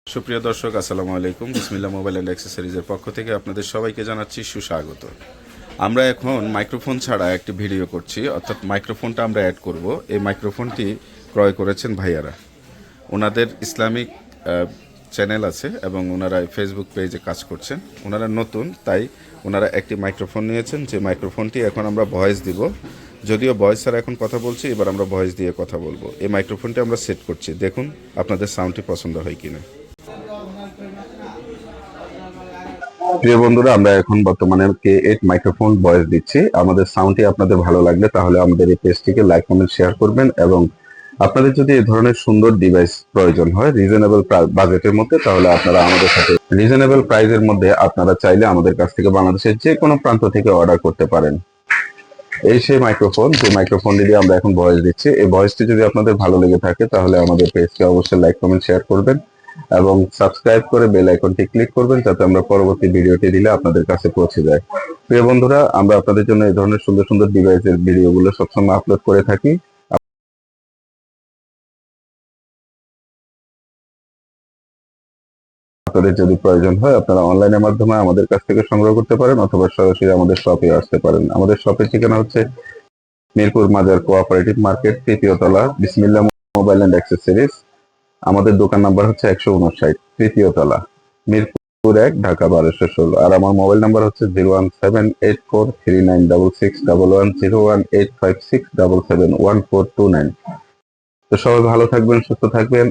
সুপ্রিয় দর্শক, আসসালামু আলাইকুম। বিসমিল্লাহ মোবাইল অ্যান্ড অ্যাক্সেসরিজের পক্ষ থেকে আপনাদের সবাইকে জানাচ্ছি সুস্বাগত। আমরা এখন মাইক্রোফোন ছাড়া একটি ভিডিও করছি, অর্থাৎ মাইক্রোফোনটা আমরা অ্যাড করব। এই মাইক্রোফোনটি ক্রয় করেছেন ভাইয়ারা। ওনাদের ইসলামিক চ্যানেল আছে এবং ওনারা ফেসবুক পেজে কাজ করছেন। ওনারা নতুন, তাই ওনারা একটি মাইক্রোফোন নিয়েছেন। যে মাইক্রোফোনটি এখন আমরা ভয়েস দিব, যদিও ভয়েস ছাড়া এখন কথা বলছি, এবার আমরা ভয়েস দিয়ে কথা বলবো। এই মাইক্রোফোনটি আমরা সেট করছি, দেখুন আপনাদের সাউন্ডটি পছন্দ হয় কিনা। প্রিয় বন্ধুরা, আমরা এখন বর্তমানে K8 মাইক্রোফোন ভয়েস দিচ্ছি। আমাদের সাউন্ডটি আপনাদের ভালো লাগলে তাহলে আমাদের এই পেজটিকে লাইক, কমেন্ট, শেয়ার করবেন এবং আপনাদের যদি এই ধরনের সুন্দর ডিভাইস প্রয়োজন হয় রিজনেবল বাজেটের মধ্যে, তাহলে আপনারা আমাদের সাথে রিজনেবল প্রাইসের মধ্যে আপনারা চাইলে আমাদের কাছ থেকে বাংলাদেশের যে কোনো প্রান্ত থেকে অর্ডার করতে পারেন। এই সেই মাইক্রোফোন, যে মাইক্রোফোনটি দিয়ে আমরা এখন ভয়েস দিচ্ছি। এই ভয়েসটি যদি আপনাদের ভালো লেগে থাকে তাহলে আমাদের পেজকে অবশ্যই লাইক, কমেন্ট, শেয়ার করবেন এবং সাবস্ক্রাইব করে বেল আইকনটি ক্লিক করবেন, যাতে আমরা পরবর্তী ভিডিওটি দিলে আপনাদের কাছে পৌঁছে যায়। প্রিয় বন্ধুরা, আমরা আপনাদের জন্য এই ধরনের সুন্দর সুন্দর ডিভাইসের ভিডিওগুলো সবসময় আপলোড করে থাকি। আপনাদের যদি প্রয়োজন হয় আপনারা অনলাইনের মাধ্যমে আমাদের কাছ থেকে সংগ্রহ করতে পারেন অথবা সরাসরি আমাদের শপে আসতে পারেন। আমাদের শপের ঠিকানা হচ্ছে মিরপুর মাজার কোঅপারেটিভ মার্কেট, 3য় তলা, বিসমিল্লাহ মোবাইল অ্যান্ড অ্যাক্সেসরিজ। আমাদের দোকান নাম্বার হচ্ছে 159, 3য় তলা, মিরপুর 1, ঢাকা 1216। আর আমার মোবাইল নাম্বার হচ্ছে 01784396611, 01856771429। তো সবাই ভালো থাকবেন, সুস্থ থাকবেন।